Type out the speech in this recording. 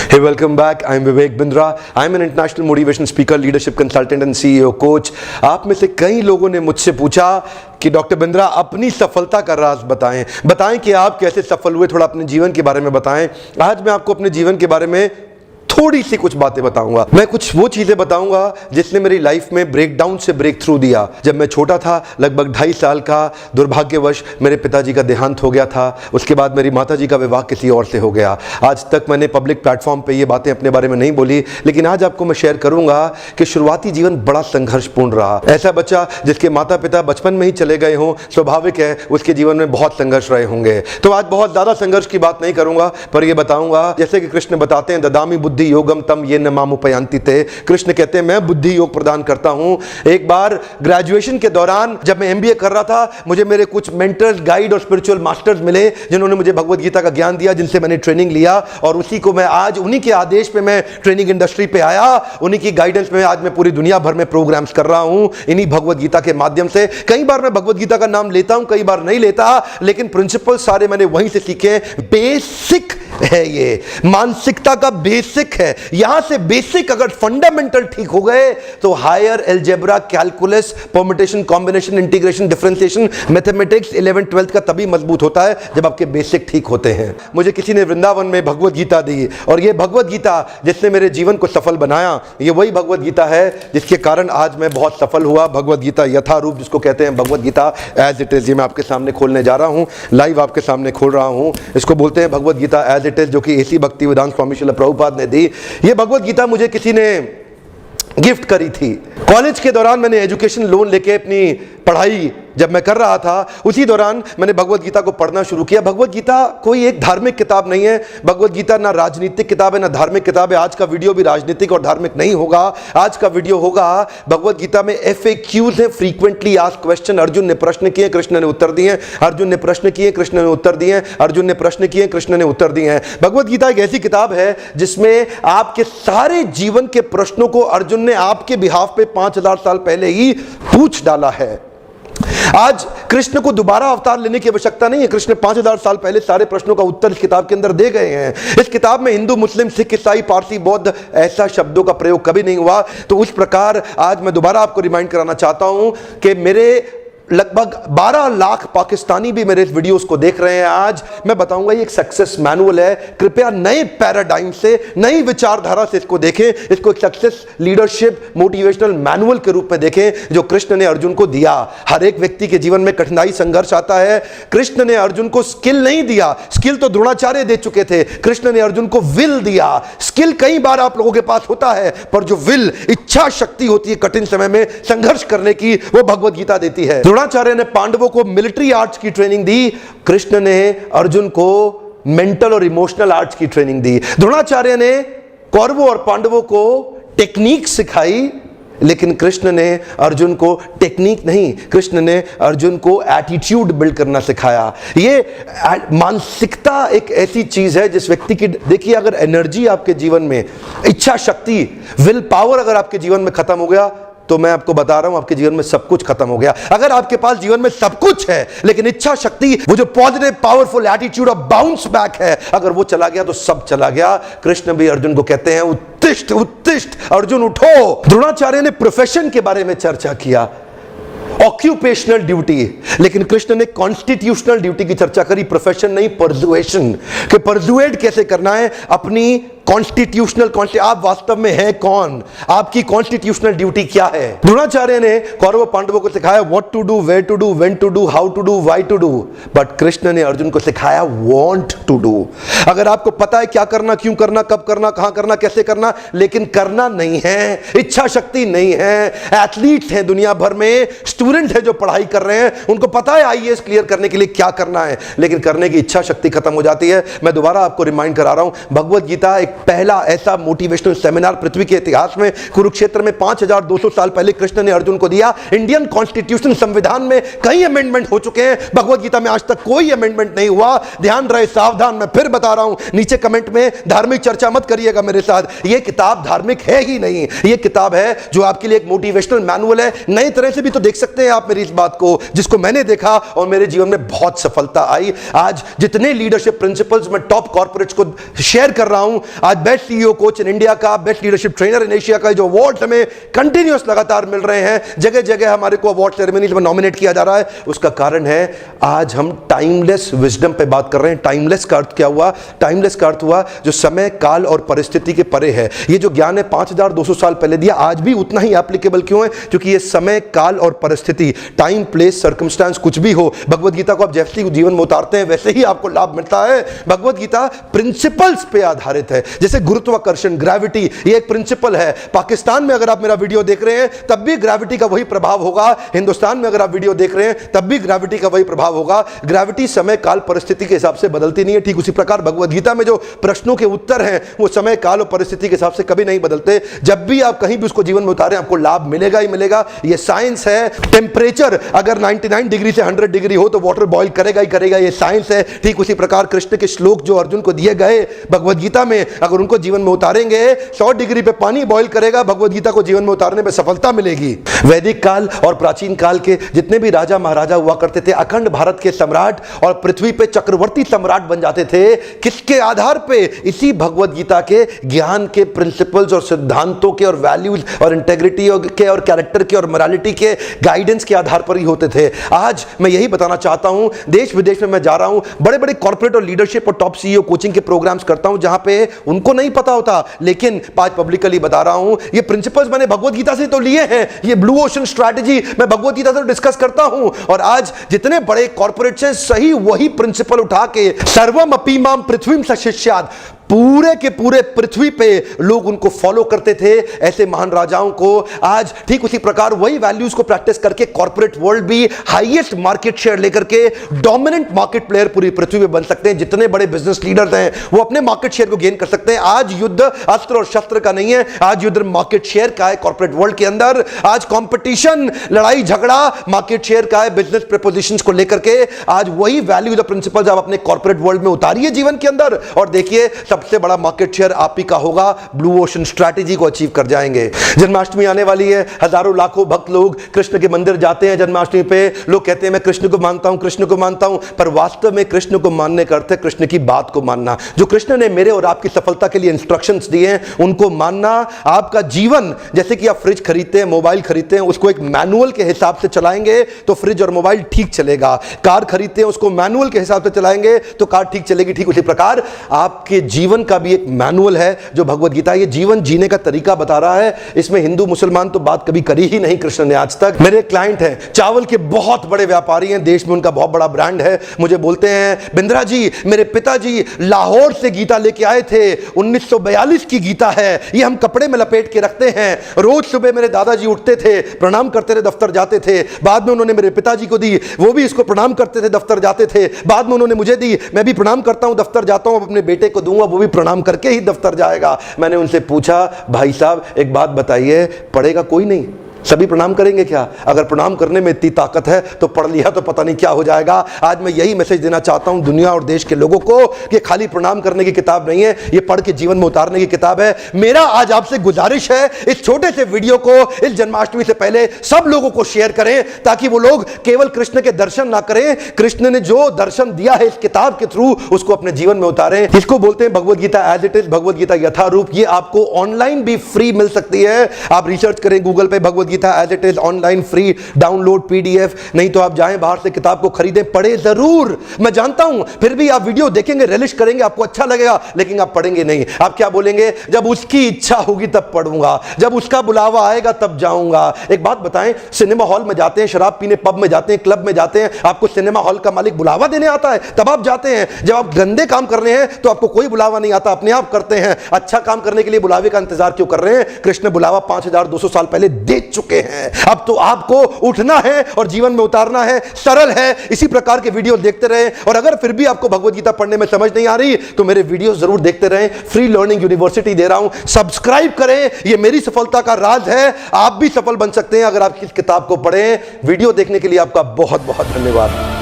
Hey, welcome back. I'm Vivek Bindra. I'm an international motivation speaker, leadership consultant and CEO coach. आप में से कई लोगों ने मुझसे पूछा कि डॉक्टर बिंद्रा अपनी सफलता का राज बताएं कि आप कैसे सफल हुए, थोड़ा अपने जीवन के बारे में बताएं। आज मैं आपको अपने जीवन के बारे में थोड़ी सी कुछ बातें बताऊंगा। मैं कुछ वो चीजें बताऊंगा जिसने मेरी लाइफ में ब्रेकडाउन से ब्रेक थ्रू दिया। जब मैं छोटा था, लगभग 2.5 साल का, दुर्भाग्यवश मेरे पिताजी का देहांत हो गया था। उसके बाद मेरी माताजी का विवाह किसी और से हो गया। आज तक मैंने पब्लिक प्लेटफॉर्म पे ये बातें अपने बारे में नहीं बोली, लेकिन आज आपको मैं शेयर करूंगा कि शुरुआती जीवन बड़ा संघर्षपूर्ण रहा। ऐसा बच्चा जिसके माता पिता बचपन में ही चले गए हों, स्वाभाविक है उसके जीवन में बहुत संघर्ष रहे होंगे। तो आज बहुत ज्यादा संघर्ष की बात नहीं करूंगा, पर यह बताऊंगा जैसे कि कृष्ण बताते हैं, ददामी बुद्धि योगम तम ये न मामुपयांति ते। कृष्ण कहते हैं मैं बुद्धि योग प्रदान करता हूं। एक बार ग्रेजुएशन के दौरान जब मैं एमबीए कर रहा था, मुझे मेरे कुछ मेंटर्स, गाइड और स्पिरिचुअल मास्टर्स मिले जिन्होंने मुझे भगवत गीता का ज्ञान दिया, जिनसे मैंने ट्रेनिंग लिया और उसी को मैं आज, उन्हीं के आदेश पे मैं ट्रेनिंग इंडस्ट्री पे आया। उन्हीं की गाइडेंस में आज मैं पूरी दुनिया भर में प्रोग्राम्स कर रहा हूं इन्हीं भगवत गीता के माध्यम से। कई बार मैं भगवत गीता का नाम लेता हूं, कई बार नहीं लेता, लेकिन प्रिंसिपल सारे मैंने वहीं से सीखे। बेसिक है, ये मानसिकता का बेसिक है। यहां से बेसिक अगर फंडामेंटल ठीक हो गए तो higher algebra, calculus, permutation, combination, integration, differentiation, mathematics 11th 12th का तभी मजबूत होता है जब आपके बेसिक ठीक होते हैं। मुझे किसी ने वृंदावन में भगवत गीता दी और ये भगवत गीता जिसने मेरे जीवन को सफल बनाया, ये वही भगवत गीता है जिसके कारण आज मैं बहुत सफल हुआ। भगवत गीता यथारूप जिसको कहते हैं, Bhagavad Gita as it is, ये मैं आपके सामने खोलने जा रहा हूं, लाइव आपके सामने खोल रहा हूं। इसको बोलते हैं Bhagavad Gita as it is, जो कि एसी भक्तिवेदांत स्वामी श्रील प्रभुपाद ने दी। ये भगवत गीता मुझे किसी ने गिफ्ट करी थी। कॉलेज के दौरान मैंने एजुकेशन लोन लेके अपनी पढ़ाई जब मैं कर रहा था, उसी दौरान मैंने भगवत गीता को पढ़ना शुरू किया। भगवत गीता कोई एक धार्मिक किताब नहीं है। भगवत गीता ना राजनीतिक किताब है ना धार्मिक किताब है। आज का वीडियो भी राजनीतिक और धार्मिक नहीं होगा। आज का वीडियो होगा, भगवत गीता में FAQs है, फ्रीक्वेंटली आस्क्ड क्वेश्चन। अर्जुन ने प्रश्न किए, कृष्ण ने उत्तर दिए। अर्जुन ने प्रश्न किए, कृष्ण ने उत्तर दिए। अर्जुन ने प्रश्न किए, कृष्ण ने उत्तर दिए हैं। भगवत गीता एक ऐसी किताब है जिसमें आपके सारे जीवन के प्रश्नों को अर्जुन ने आपके बिहाफ पे 5000 साल पहले ही पूछ डाला है। आज कृष्ण को दोबारा अवतार लेने की आवश्यकता नहीं है। कृष्ण 5000 साल पहले सारे प्रश्नों का उत्तर इस किताब के अंदर दे गए हैं। इस किताब में हिंदू, मुस्लिम, सिख, ईसाई, पारसी, बौद्ध ऐसा शब्दों का प्रयोग कभी नहीं हुआ। तो उस प्रकार आज मैं दोबारा आपको रिमाइंड कराना चाहता हूं कि मेरे लगभग 12 लाख पाकिस्तानी भी मेरे इस वीडियोस को देख रहे हैं। आज मैं बताऊंगा ये एक सक्सेस मैनुअल है। कृपया नए पैराडाइम से, नई विचारधारा से इसको देखें। इसको एक सक्सेस लीडरशिप मोटिवेशनल मैनुअल के रूप में देखें जो कृष्ण ने अर्जुन को दिया। हर एक व्यक्ति के जीवन में कठिनाई, संघर्ष आता है। कृष्ण ने अर्जुन को स्किल नहीं दिया, स्किल तो द्रोणाचार्य दे चुके थे। कृष्ण ने अर्जुन को विल दिया। स्किल कई बार आप लोगों के पास होता है, पर जो विल, इच्छा शक्ति होती है कठिन समय में संघर्ष करने की, वो भगवत गीता देती है। द्रोणाचार्य ने पांडवों को मिलिट्री आर्ट्स की ट्रेनिंग दी, कृष्ण ने अर्जुन को मेंटल और इमोशनल आर्ट्स की ट्रेनिंग दी। द्रोणाचार्य ने कौरवों और पांडवों को टेक्निक सिखाई, लेकिन कृष्ण ने अर्जुन को टेक्निक नहीं, कृष्ण ने अर्जुन को एटीट्यूड बिल्ड करना सिखाया। ये मानसिकता एक ऐसी चीज है जिस व्यक्ति की, देखिए, अगर एनर्जी आपके जीवन में, इच्छा शक्ति, विल पावर अगर आपके जीवन में खत्म हो गया तो मैं आपको बता रहा हूं आपके जीवन में सब कुछ खत्म हो गया। अगर आपके पास जीवन में सब कुछ है लेकिन इच्छा शक्ति, वो जो positive powerful attitude of bounce back है, अगर वो चला गया तो सब चला गया। कृष्ण भी अर्जुन को कहते हैं उत्तिष्ठ उत्तिष्ठ, अर्जुन उठो। द्रोणाचार्य ने प्रोफेशन के बारे में चर्चा किया, ऑक्यूपेशनल ड्यूटी, लेकिन कृष्ण ने कॉन्स्टिट्यूशनल ड्यूटी की चर्चा करी, प्रोफेशन नहीं, परसुएशन, कि परसुएड कैसे करना है अपनी कॉन्स्टिट्यूशनल, आप वास्तव में हैं कौन, आपकी कॉन्स्टिट्यूशनल ड्यूटी क्या है। द्रोणाचार्य ने कौरव पांडवों को सिखाया what to do, where to do, when to do, how to do, why to do, but Krishna ने अर्जुन को सिखाया वांट टू डू। अगर आपको पता है क्या करना, क्यों करना, कब करना, कहां करना, कैसे करना, लेकिन करना नहीं है, इच्छा शक्ति नहीं है। एथलीट्स हैं दुनिया भर में, स्टूडेंट है जो पढ़ाई कर रहे हैं, उनको पता है IAS क्लियर करने के लिए क्या करना है, लेकिन करने की इच्छा शक्ति खत्म हो जाती है। मैं दोबारा आपको रिमाइंड करा रहा हूं, भगवत गीता एक पहला ऐसा मोटिवेशनल सेमिनार पृथ्वी के इतिहास में, कुरुक्षेत्र में 5200 साल पहले कृष्ण ने अर्जुन को दिया। इंडियन कॉन्स्टिट्यूशन, संविधान में कई अमेंडमेंट हो चुके हैं, भगवत गीता में आज तक कोई अमेंडमेंट नहीं हुआ। ध्यान रहे, सावधान, मैं फिर बता रहा हूं, नीचे कमेंट में धार्मिक चर्चा मत करिएगा मेरे साथ। यह किताब धार्मिक है ही नहीं, यह किताब है जो आपके लिए एक मोटिवेशनल मैनुअल है। नई तरह से भी तो देख सकते हैं आप मेरी इस बात को, जिसको मैंने देखा और मेरे जीवन में बहुत सफलता आई। आज जितने लीडरशिप प्रिंसिपल्स मैं टॉप कॉर्पोरेट्स को शेयर कर रहा हूं, आज best CEO coach in India का, best leadership trainer in Asia का जो अवार्ड हमें कंटिन्यूअस लगातार मिल रहे हैं, जगह जगह हमारे को अवार्ड सेरेमनीज में नॉमिनेट किया जा रहा है, उसका कारण है आज हम टाइमलेस विजडम पे बात कर रहे हैं। टाइमलेस का अर्थ क्या हुआ? टाइमलेस का अर्थ हुआ जो समय, काल और परिस्थिति के परे है। ये जो ज्ञान है 5200 साल पहले दिया, आज भी उतना ही एप्लीकेबल क्यों है? क्योंकि ये समय, काल और परिस्थिति, टाइम, प्लेस, सर्कमस्टांस कुछ भी हो, भगवद गीता को आप जैसे ही जीवन में उतारते हैं वैसे ही आपको लाभ मिलता है। भगवद गीता प्रिंसिपल्स पे आधारित है। जैसे गुरुत्वाकर्षण, ग्रेविटी, ये एक प्रिंसिपल है। पाकिस्तान में अगर आप मेरा वीडियो देख रहे हैं तब भी ग्रेविटी का वही प्रभाव होगा, हिंदुस्तान में अगर आप वीडियो देख रहे हैं तब भी ग्रेविटी का वही प्रभाव होगा। ग्रेविटी समय, काल, परिस्थिति के हिसाब से बदलती नहीं है। ठीक उसी प्रकार भगवद गीता में जो प्रश्नों के उत्तर हैं वो समय, काल और परिस्थिति के हिसाब से कभी नहीं बदलते। जब भी आप कहीं भी उसको जीवन में उतारें आपको लाभ मिलेगा ही मिलेगा। ये साइंस है। टेम्परेचर अगर 99 डिग्री से 100 डिग्री हो तो वाटर बॉईल करेगा ही करेगा, ये साइंस है। ठीक उसी प्रकार कृष्ण के श्लोक जो अर्जुन को दिए गए भगवद गीता में, अगर उनको जीवन में उतारेंगे 100 डिग्री पे पानी बॉईल करेगा, भगवद गीता को जीवन में उतारने में सफलता मिलेगी। वैदिक काल और प्राचीन काल के जितने भी राजा महाराजा हुआ करते थे, अखंड भारत के सम्राट और पृथ्वी पे चक्रवर्ती सम्राट बन जाते थे। किसके आधार पे? इसी भगवद गीता के ज्ञान के प्रिंसिपल्स और सिद्धांतों के और वैल्यूज और इंटेग्रिटी के और कैरेक्टर के और मोरालिटी के गाइडेंस के आधार पर ही होते थे। आज मैं यही बताना चाहता हूं, देश विदेश में मैं जा रहा हूं, बड़े बड़े कॉर्पोरेट और लीडरशिप और टॉप सीईओ कोचिंग के प्रोग्राम्स करता हूं जहां पे उनको नहीं पता होता, लेकिन आज पब्लिकली बता रहा हूं ये प्रिंसिपल्स मैंने भगवद गीता से तो लिए हैं। ये ब्लू ओशन स्ट्रैटेजी मैं भगवद गीता से डिस्कस करता हूं। और आज जितने बड़े कॉर्पोरेट्स हैं सही वही प्रिंसिपल उठा के सर्वम अपि माम पृथ्वीम सशिष्यात्, पूरे के पूरे पृथ्वी पे लोग उनको फॉलो करते थे, ऐसे महान राजाओं को। आज ठीक उसी प्रकार वही वैल्यूज को प्रैक्टिस करके कॉर्पोरेट वर्ल्ड भी हाईएस्ट मार्केट शेयर लेकर के डोमिनेंट मार्केट प्लेयर पूरी पृथ्वी पे बन सकते हैं। जितने बड़े बिजनेस लीडर्स हैं वो अपने मार्केट शेयर को गेन कर सकते हैं। आज युद्ध अस्त्र और शस्त्र का नहीं है, आज युद्ध मार्केट शेयर का है। कॉर्पोरेट वर्ल्ड के अंदर आज कंपटीशन, लड़ाई झगड़ा मार्केट शेयर का है, बिजनेस प्रपोजिशंस को लेकर के। आज वही वैल्यूज और प्रिंसिपल्स आप अपने कॉर्पोरेट वर्ल्ड में उतारिए जीवन के अंदर, और देखिए सबसे बड़ा मार्केट शेयर आप ही का होगा। ब्लू ओशन स्ट्रैटेजी को अचीव कर जाएंगे। जन्माष्टमी आने वाली है, हजारों लाखों भक्त लोग कृष्ण के मंदिर जाते हैं जन्माष्टमी पे। लोग कहते हैं मैं कृष्ण को मानता हूं, कृष्ण को मानता हूं, पर वास्तव में कृष्ण को मानने का अर्थ है कृष्ण की बात को मानना। जो कृष्ण ने मेरे और आपकी सफलता के लिए इंस्ट्रक्शंस दिए हैं उनको मानना। आपका जीवन जैसे कि आप फ्रिज खरीदते हैं, मोबाइल खरीदते हैं, उसको एक मैनुअल के हिसाब से चलाएंगे तो फ्रिज और मोबाइल ठीक चलेगा। कार खरीदते हैं, उसको मैनुअल के हिसाब से चलाएंगे तो कार ठीक चलेगी। ठीक उसी प्रकार आपके जीवन का भी एक मैनुअल है जो भगवद गीता, ये जीवन जीने का तरीका बता रहा है। इसमें हिंदू मुसलमान तो बात कभी करी ही नहीं कृष्ण ने आज तक। मेरे क्लाइंट हैं, चावल के बहुत बड़े व्यापारी हैं, देश में उनका बहुत बड़ा ब्रांड है। मुझे बोलते हैं बिंद्रा जी, मेरे पिताजी लाहौर से गीता लेके आए थे, 1942 की गीता है, ये हम कपड़े में लपेट के रखते हैं। रोज सुबह मेरे दादाजी उठते थे, प्रणाम करते थे, दफ्तर जाते थे। बाद में उन्होंने मेरे पिताजी को दी, वो भी इसको प्रणाम करते थे, दफ्तर जाते थे। बाद में उन्होंने मुझे दी, मैं भी प्रणाम करता हूं, दफ्तर जाता हूं, अपने बेटे को दूंगा, वो भी प्रणाम करके ही दफ्तर जाएगा। मैंने उनसे पूछा भाई साहब एक बात बताइए, पढ़ेगा कोई नहीं, सभी प्रणाम करेंगे क्या? अगर प्रणाम करने में इतनी ताकत है तो पढ़ लिया तो पता नहीं क्या हो जाएगा। आज मैं यही मैसेज देना चाहता हूं दुनिया और देश के लोगों को कि खाली प्रणाम करने की किताब नहीं है, ये पढ़ के जीवन में उतारने की किताब है। मेरा आज आपसे गुजारिश है इस छोटे से वीडियो को इस जन्माष्टमी से पहले सब लोगों को शेयर करें, ताकि वो लोग केवल कृष्ण के दर्शन ना करें, कृष्ण ने जो दर्शन दिया है इस किताब के थ्रू उसको अपने जीवन में उतारें। इसको बोलते हैं Bhagavad Gita as it is, Bhagavad Gita यथारूप। ये आपको ऑनलाइन भी फ्री मिल सकती है। आप रिसर्च करें गूगल पे Bhagavad Gita as it is online free download PDF, नहीं तो आप जाएं बाहर से किताब को खरीदें, पढ़े जरूर। मैं जानता हूं फिर भी आप वीडियो देखेंगे, रिलिश करेंगे, आपको अच्छा लगेगा, लेकिन आप पढ़ेंगे नहीं। आप क्या बोलेंगे? जब उसकी इच्छा होगी तब पढ़ूंगा, जब उसका बुलावा आएगा तब जाऊंगा। एक बात बताएं, सिनेमा हॉल में जाते हैं, शराब पीने पब में जाते हैं, क्लब में जाते हैं, आपको सिनेमा हॉल का मालिक बुलावा देने आता है तब आप जाते हैं। जब आप गंदे काम कर रहे हैं तो आपको कोई बुलावा नहीं आता, अपने आप करते हैं। अच्छा काम करने के लिए बुलावे का इंतजार क्यों कर रहे हैं? कृष्ण बुलावा 5200 साल पहले दे चुके हैं। अब तो आपको उठना है और जीवन में उतारना है। सरल है। इसी प्रकार के वीडियो देखते रहें, और अगर फिर भी आपको भगवद गीता पढ़ने में समझ नहीं आ रही तो मेरे वीडियो जरूर देखते रहें। फ्री लर्निंग यूनिवर्सिटी दे रहा हूं, सब्सक्राइब करें। यह मेरी सफलता का राज है। आप भी सफल बन सकते हैं अगर आप इस किताब को पढ़ें। वीडियो देखने के लिए आपका बहुत बहुत धन्यवाद।